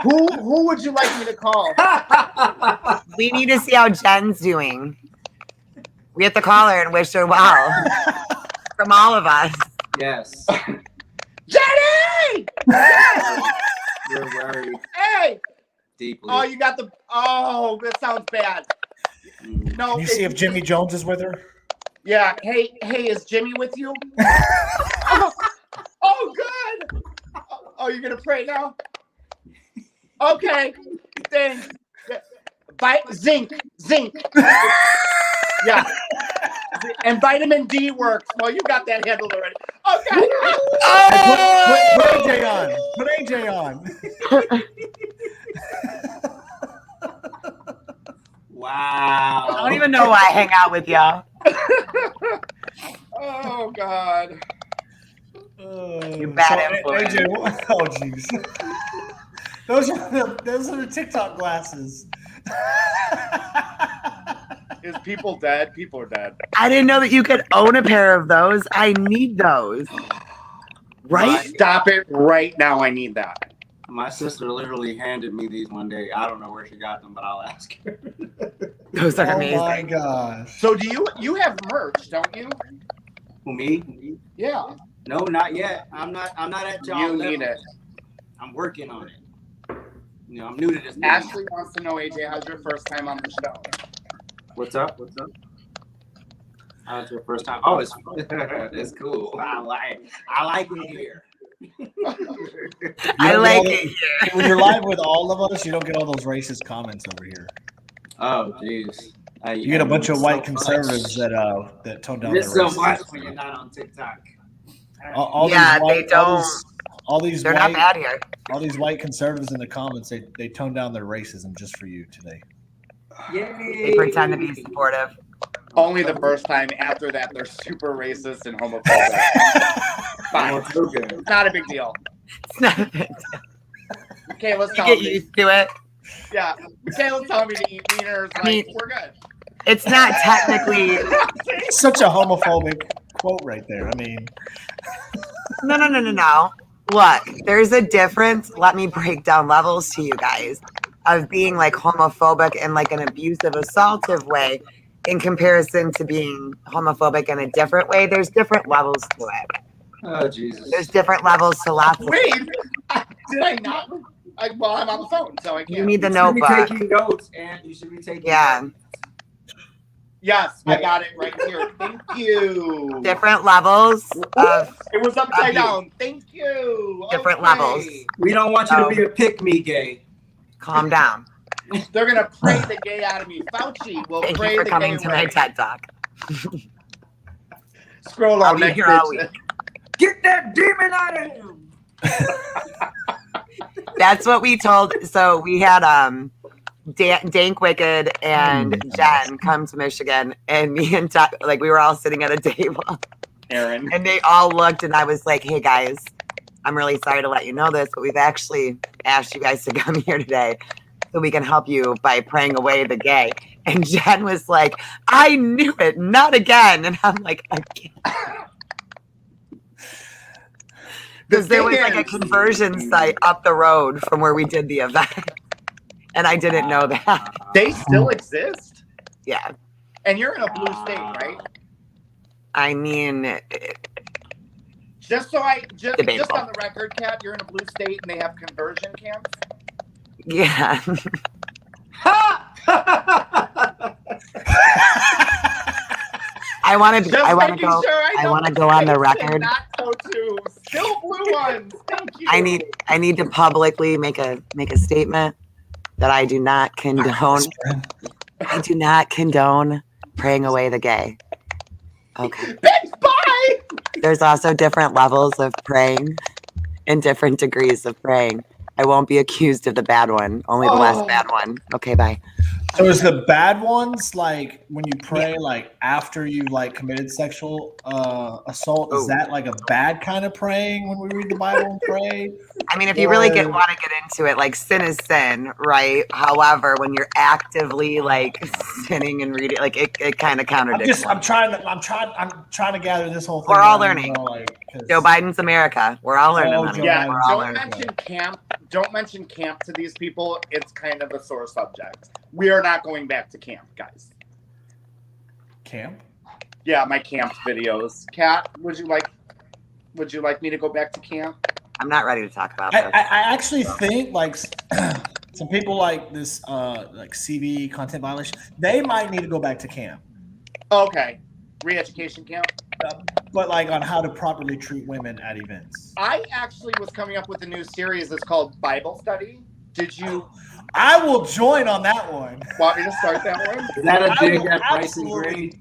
Who would you like me to call? We need to see how Jen's doing. We have to call her and wish her well. From all of us. Yes. Jenny! You're worried Hey! deeply. Oh, you got the. Oh, that sounds bad. No. Can you see if Jimmy Jones is with her? Yeah. Hey, is Jimmy with you? Oh, good. Oh, you're gonna pray now? Okay. Thanks. Zinc. Yeah. And vitamin D works. Well, you got that handled already. Okay. Hey, put AJ on. Wow. I don't even know why I hang out with y'all. Oh God. You bad influence. AJ, oh jeez. Those are the TikTok glasses. Is people dead? People are dead. I didn't know that you could own a pair of those. I need those. Right? Stop it right now. I need that. My sister literally handed me these one day. I don't know where she got them, but I'll ask her. Those are Oh amazing. my gosh. So do you have merch, don't you? Who, me? Yeah. No, not yet. I'm not at y'all You level. need it. I'm working on it. You know, I'm new to this. Ashley wants to know, AJ, how's your first time on the show? What's up? How's your first time? Oh, it's cool. I like it here. I like it here. When you're live with all of us, you don't get all those racist comments over here. Oh, jeez. You get a bunch of white conservatives that tone down their There's so racism. much when you're not on TikTok. They don't. All these They're white, not bad here. all these white conservatives in the comments, they tone down their racism just for you today. Yay. They pretend to be supportive. Only the first time. After that, they're super racist and homophobic. Fine. It's not a big deal. It's not a big deal. Michaela's You telling get me. used to it. Yeah. Michaela's telling me to eat wieners. Like, I mean- we're good. It's not technically. Such a homophobic quote right there. I mean, No. Look, there's a difference. Let me break down levels to you guys of being like homophobic in like an abusive, assaultive way in comparison to being homophobic in a different way. There's different levels to it. Oh, Jesus. There's different levels to lots of Wait. Did I not? Well, I'm on the phone, so I can't. You need the You should be notebook. taking notes, and you should be taking Yeah. notes. Yes, I got it right here. Thank you. Different levels of It was upside Abuse. down. Thank you. Different Okay. levels. We don't want you to be a pick-me gay. calm down. They're gonna pray the gay out of me. Fauci will Thank pray you for the coming gay to my away. TED Talk. Scroll I'll on be next here all bitch. week. Get that demon out of him. That's what we told. So we had Dank Wicked and Jen come to Michigan, and me and like we were all sitting at a table, Aaron. and they all looked, and I was like, "Hey guys, I'm really sorry to let you know this, but we've actually asked you guys to come here today so we can help you by praying away the gay." And Jen was like, "I knew it, not again." And I'm like, "Again." Because there was like a conversion site up the road from where we did the event. And I didn't know that. They still exist? Yeah. And you're in a blue state, right? I mean, Just on Debatable. the record, Kat, you're in a blue state and they have conversion camps? yeah. I want to Just I want to making go. sure I know want to the go on the states and record. Not go to still blue ones. Thank you. I need to publicly make a statement that I do not condone. I do not condone praying away the gay. Okay. Bitch, bye! There's also different levels of praying and different degrees of praying. I won't be accused of the bad one, only the less bad one. Okay, bye. so is the bad ones like when you pray like after you like committed sexual assault? Is that like a bad kind of praying when we read the Bible and pray? I mean, if you really Or- want to get into it, like sin is sin, right? However, when you're actively like sinning and reading, like it kind of contradicts. I'm trying to gather this whole thing. We're all out, learning. you know, like, 'cause- Joe Biden's America. We're all learning. Oh, on it. Joe Yeah, We're all don't learning. mention camp. Don't mention camp to these people. It's kind of a sore subject. We are not going back to camp, guys. Camp? Yeah, my camp videos. Kat, would you like me to go back to camp? I'm not ready to talk about I this. actually think like some people like this like CV content violation, they might need to go back to camp. Okay. Re-education camp. but like on how to properly treat women at events. I actually was coming up with a new series. It's called Bible Study. Did you I will join on that one. want me to start that one? Is that a I dig will at Bryson absolutely Gray?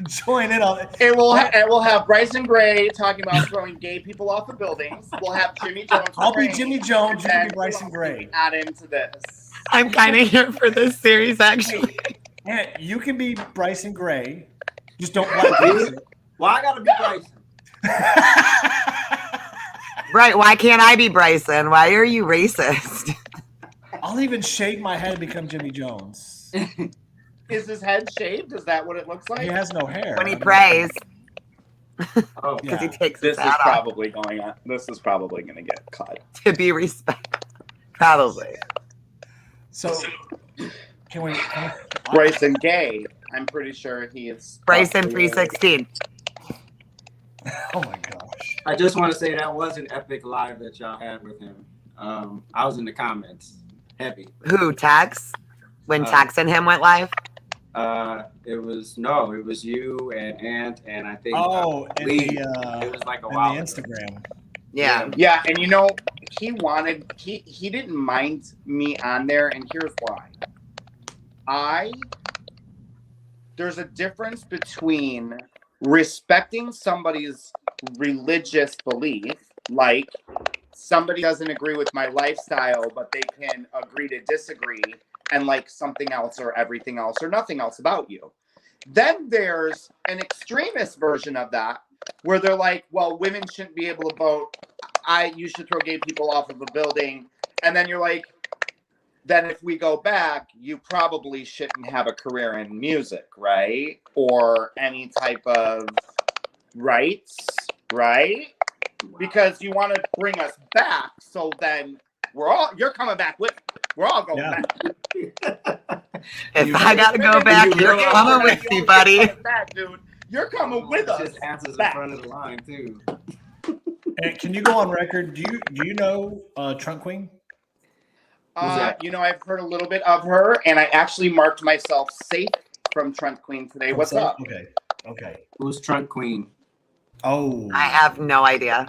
Join in on it. It will have Bryson Gray talking about throwing gay people off of buildings. We'll have Jimmy Jones. I'll be Gray, Jimmy Jones. You and can be Bryson Gray. Add into this. I'm kind of here for this series, actually. Yeah, you can be Bryson Gray. Just don't blackface it. Well, I gotta be Bryson. Right? Why can't I be Bryson? Why are you racist? I'll even shave my head and become Jimmy Jones. Is his head shaved? Is that what it looks like? He has no hair. When he prays, Oh, because he Yeah. takes This his is hat off probably going on. This is probably going to get cut. to be respected. Probably. So, can we? Bryson Gay. I'm pretty sure he is. Bryson probably- 316. Oh my gosh. I just want to say that was an epic live that y'all had with him. I was in the comments, heavy. Who, Tex? When Tex and him went live? It was you and Ant, and I think And Lee. the It was like a and while the ago. Instagram. Yeah. Yeah, and you know, he didn't mind me on there, and here's why. There's a difference between respecting somebody's religious belief, like somebody doesn't agree with my lifestyle, but they can agree to disagree and like something else or everything else or nothing else about you. Then there's an extremist version of that where they're like, well, women shouldn't be able to vote. You should throw gay people off of a building. And then you're like, then if we go back, you probably shouldn't have a career in music, right? Or any type of rights, right? Because you want to bring us back. So then you're coming back with, we're all going Yeah. back. If I got to go back, you're coming with me, buddy. Back, dude. You're coming with us. Just answers in back. front of the line too. And can you go on record? Do you know Trunk Queen? that? You know, I've heard a little bit of her, and I actually marked myself safe from Trent Queen today. What's up? Okay. Who's Trunk Queen? Oh. I have no idea.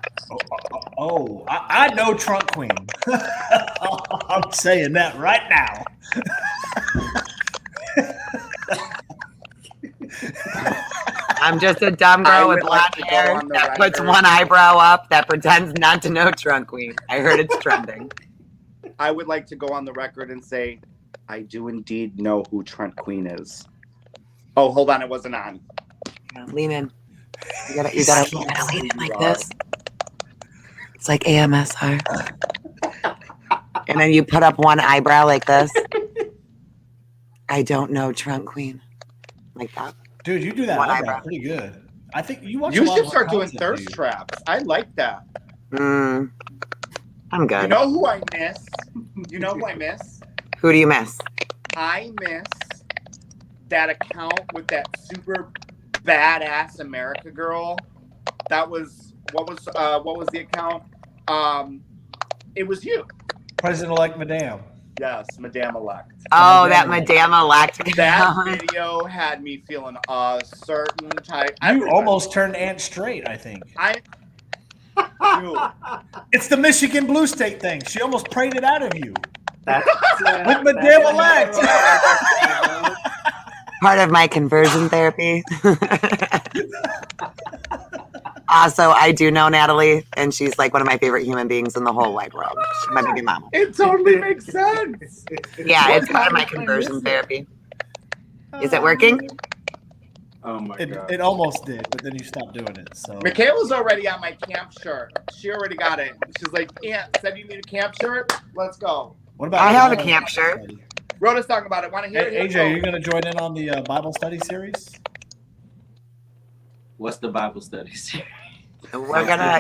I know Trunk Queen. I'm saying that right now. I'm just a dumb I girl would with like blonde to go hair on the that puts record. one eyebrow up that pretends not to know Trunk Queen. I heard it's trending. I would like to go on the record and say, I do indeed know who Trent Queen is. Oh, hold on, it wasn't on. Lean in. You gotta lean in like this. It's like AMSR. And then you put up one eyebrow like this. I don't know Trunk Queen. Like that. Dude, you do that One eyebrow eyebrow. pretty good. I think you watch. You a lot should more start doing content, thirst dude. traps. I like that. I'm good. You know who I miss? You know who I miss? Who do you miss? I miss that account with that super badass America girl. That was what was the account? It was you. President-elect Madame. Yes, Madame Elect. Oh, that Madame Elect. That video had me feeling a certain type. You almost turned Ant straight, I think. Dude, It's the Michigan Blue State thing. She almost prayed it out of you. That's, With Madame Elect. Part of my conversion therapy. Also, I do know Natalie, and she's like one of my favorite human beings in the whole wide world. She's my baby mama. it totally makes sense. Yeah, What it's part of my time is conversion this? therapy. Is it working? Oh my god. It almost did, but then you stopped doing it. So Michaela's already on my camp shirt. She already got it. She's like, Aunt, said you need a camp shirt? Let's go. what about? I have a camp shirt. Rhoda's talking about it. Want to hear it? Hey, AJ, you're gonna join in on the Bible study series? What's the Bible study series? We're gonna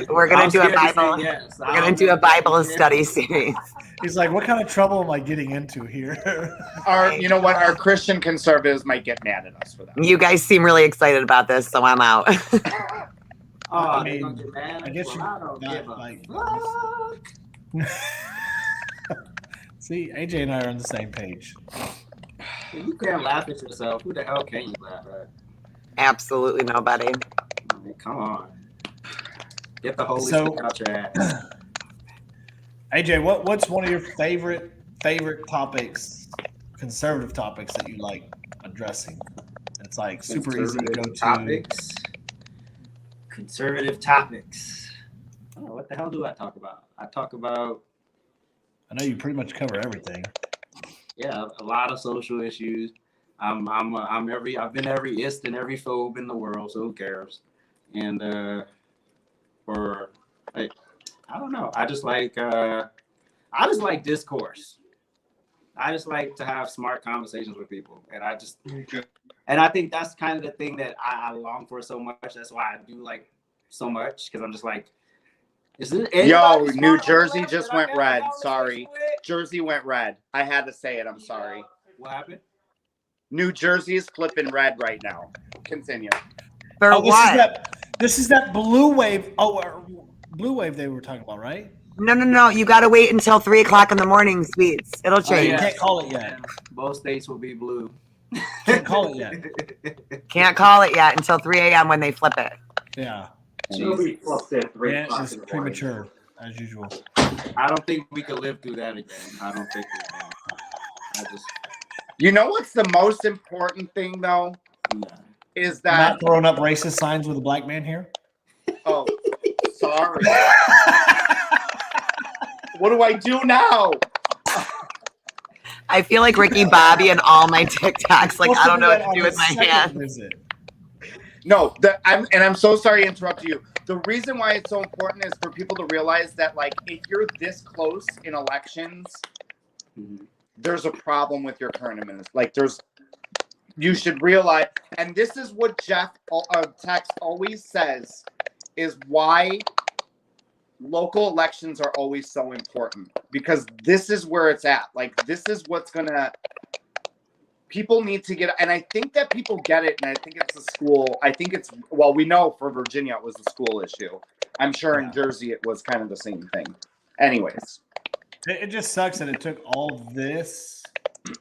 do a Bible. Yes. We're gonna do a Bible study series. He's like, what kind of trouble am I getting into here? You know what? Our Christian conservatives might get mad at us for that. You guys seem really excited about this, so I'm out. Oh, I they mean, gonna get mad? I guess Well, you I don't got, give a like- fuck. See, AJ and I are on the same page. You can't laugh at yourself. Who the hell can you laugh at? Absolutely nobody. I mean, come on. Get the holy So- stick out your ass. AJ, what's one of your favorite topics, conservative topics that you like addressing? It's like super easy to go to. Topics. Conservative topics. Oh, what the hell do I talk about? I talk about, I know you pretty much cover everything. yeah, a lot of social issues. I've been every ist and every phobe in the world, so who cares? And for like, I don't know. I just like discourse. I just like to have smart conversations with people, and I think that's kind of the thing that I long for so much. That's why I do like so much, because I'm just like, is it Yo, anybody New smart Jersey enough just that I went can have a red. conversation Sorry. with? Jersey went red. I had to say it. I'm sorry. What happened? New Jersey is flipping red right now. Continue. For Oh, what? this is that blue wave. Oh, blue wave they were talking about, right? No. You got to wait until 3 o'clock in the morning, sweets. It'll Oh, change. you can't call it yet. Both states will be blue. Can't call it yet. Can't call it yet until 3 a.m. when they flip it. Yeah. Jesus. Yeah, it's premature as usual. I don't think we could live through that again. I don't think we can. You know what's the most important thing though? No. Is that Not throwing up racist signs with a black man here. oh sorry. What do I do now? I feel like Ricky Bobby and all my TikToks. Like, I don't know what to do with my hands. Visit. No, I'm so sorry to interrupt you. The reason why it's so important is for people to realize that, like, if you're this close in elections, there's a problem with your current administration. Like, you should realize, and this is what Jeff Text always says, is why local elections are always so important, because this is where it's at. Like, this is what's gonna. People need to get, and I think that people get it, and I think it's a school. I think it's, well, we know for Virginia it was a school issue. I'm sure in Jersey it was kind of the same thing. Anyways. It just sucks that it took all this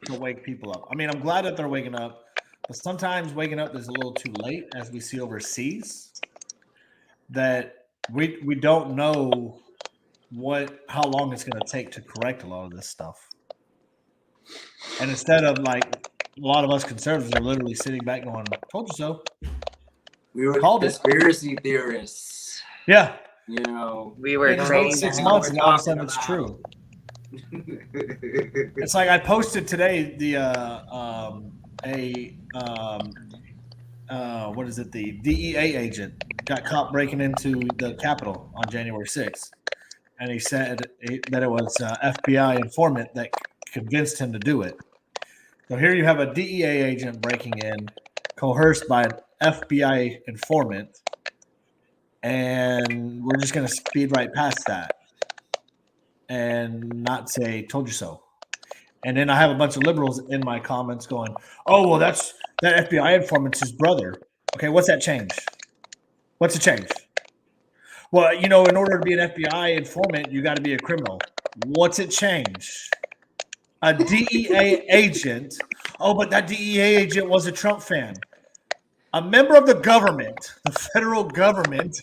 to wake people up. I mean, I'm glad that they're waking up, but sometimes waking up is a little too late, as we see overseas, that we don't know how long it's going to take to correct a lot of this stuff. And instead of, like, a lot of us conservatives are literally sitting back going, told you so. We were Called conspiracy theorists. Yeah. You know, We were Just wait crazy. 6 months and all of a sudden it's true. It's like I posted today what is it? The DEA agent got caught breaking into the Capitol on January 6th. And he said that it was FBI informant that convinced him to do it. So here you have a DEA agent breaking in, coerced by an FBI informant, and we're just going to speed right past that and not say, told you so. And then I have a bunch of liberals in my comments going, oh, well, that FBI informant's his brother. Okay, what's that change? What's the change? Well, in order to be an FBI informant, you got to be a criminal. What's it change? A DEA agent. Oh, but that DEA agent was a Trump fan. A member of the government, the federal government,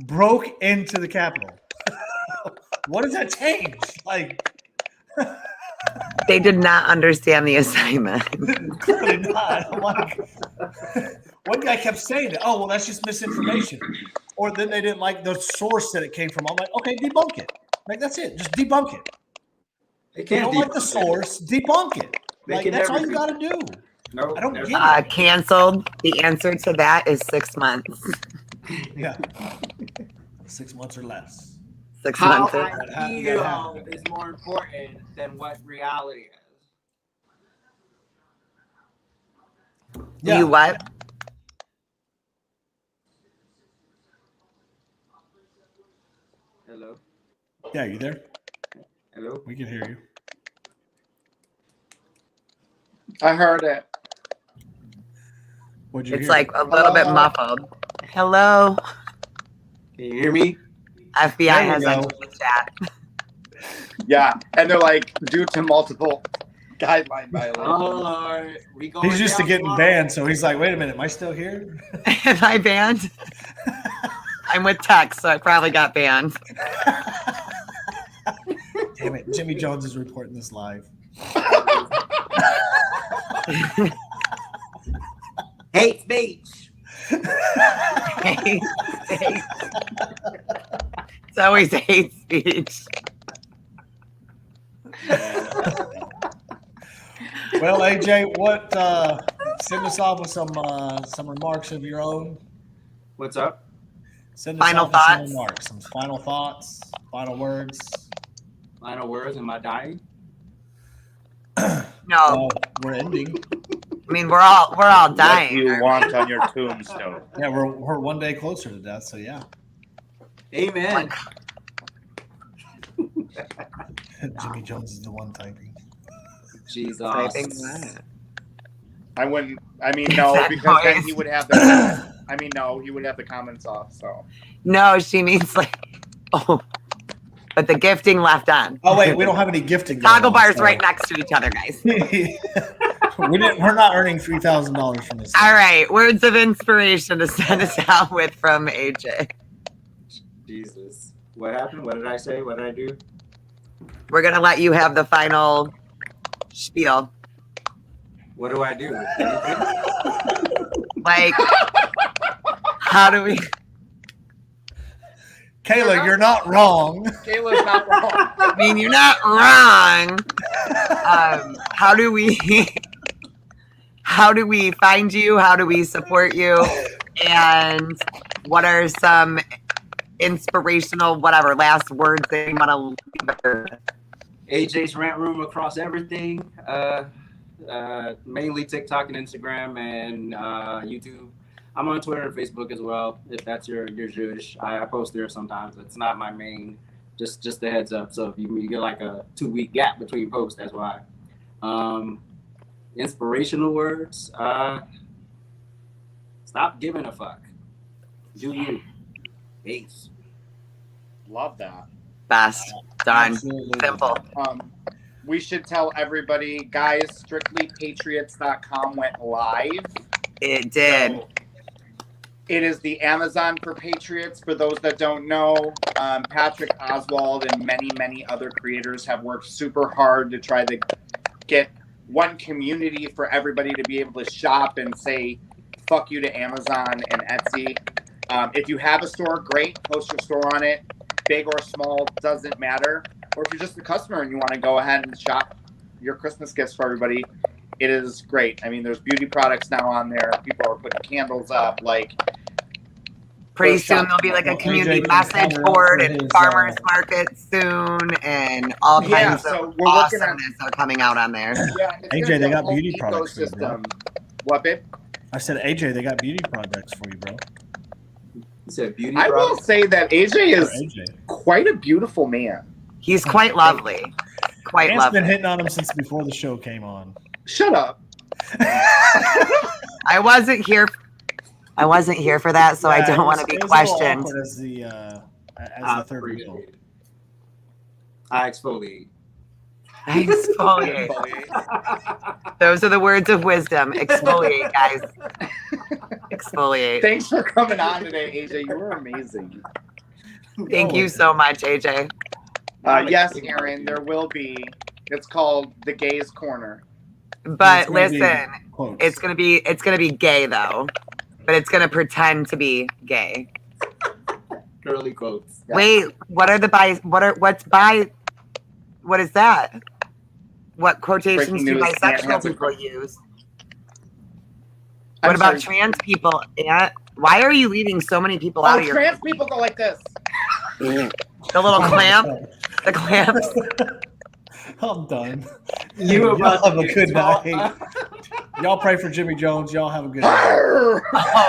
broke into the Capitol. What does that change? Like, They did not understand the assignment. clearly not. I'm like, one guy kept saying that. Oh, well, that's just misinformation. Or then they didn't like the source that it came from. I'm like, okay, debunk it. Like, that's it. Just debunk it. they You can't don't like the source, debunk it. They Like, can that's all never you got to do. No, I don't never. get it. Canceled. The answer to that is 6 months. Yeah. 6 months or less. 6 How months. I feel is more important than what reality is. Yeah. You what? Hello? Yeah, you there? Hello? We can hear you. I heard it. What'd you It's hear? like a little bit muffled. Hello. Can you hear me? FBI There we has go. entered the chat. Yeah, and they're like, due to multiple Guideline violation. Oh Lord, we going He's used to down getting tomorrow. banned, so he's like, wait a minute, am I still here? Am I banned? I'm with Tex, so I probably got banned. Damn it, Jimmy Jones is reporting this live. Hate speech. It's always hate speech. Well, AJ, what? Send us off with some remarks of your own. What's up? Send us Final off with some thoughts? remarks, some final thoughts, final words. Final words. Am I dying? No, Well, we're ending. I mean we're all What dying. do you aren't want on your tombstone? Yeah, we're one day closer to death, so yeah. Amen. Jimmy Jones is the one typing. Jesus. Typing what? I wouldn't. I mean, no, That because then noise. he would have the. I mean, no, he would have the comments off. So No, she means like but the gifting left on. Oh wait, we don't have any gifting. Toggle going on, bars so- right next to each other, guys. We're not earning $3,000 from this. All right, words of inspiration to send us out with from AJ. Jesus. What happened? What did I say? What did I do? We're gonna let you have the final spiel. What do I do? Like, how do we? Kayla, you're not wrong. Kayla's not wrong. I mean, you're not wrong. How do we? How do we find you? How do we support you? And what are some inspirational, whatever, last words that you want to? AJ's Rant Room across everything. Mainly TikTok and Instagram and YouTube. I'm on Twitter and Facebook as well. If that's your zhuzh. I post there sometimes. It's not my main. Just a heads up. So if you get like a 2-week gap between posts, that's why. Inspirational words. Stop giving a fuck. Do you? Peace. Love that. Best. Done. Absolutely. Simple. We should tell everybody, guys. StrictlyPatriots.com went live. It did. So it is the Amazon for Patriots. For those that don't know, Patrick Oswald and many other creators have worked super hard to try to get one community for everybody to be able to shop and say fuck you to Amazon and Etsy. If you have a store, great. Post your store on it. Big or small, doesn't matter. Or if you're just a customer and you want to go ahead and shop your Christmas gifts for everybody, it is great. I mean, there's beauty products now on there. People are putting candles up. Like, Pretty soon there'll be like a community message board and farmers market soon, and all kinds so of we're working on- awesomeness are coming out on there. yeah, it's AJ, gonna be they a got whole beauty products for you, bro. ecosystem. What, babe? I said, AJ, they got beauty products for you, bro. You said beauty I will products? say that AJ For is AJ. quite a beautiful man. He's quite lovely. Quite Man's lovely. been hitting on him since before the show came on. Shut up. I wasn't here for that, so I Yeah, don't it want was- to be it was a little questioned. awkward as the I third appreciate wheel. it. I exfoliate. Exfoliate. Those are the words of wisdom. Exfoliate, guys. Exfoliate. Thanks for coming on today, AJ. You were amazing. Thank you so much, AJ. Yes, Aaron, there will be. It's called The Gays Corner. But It's gonna be listen, quotes. it's gonna be gay though. But it's gonna pretend to be gay. Curly quotes. Yeah. Wait, what is that? What quotations Breaking do news, Ant bisexual has a people quick- use? I'm What about sorry. trans people? Aunt? Why are you leaving so many people out Oh, of your trans people go like this. the little clamp? The clamps? I'm done. You Y'all about have to a get good taught- night. Y'all pray for Jimmy Jones. Y'all have a good night. Arr!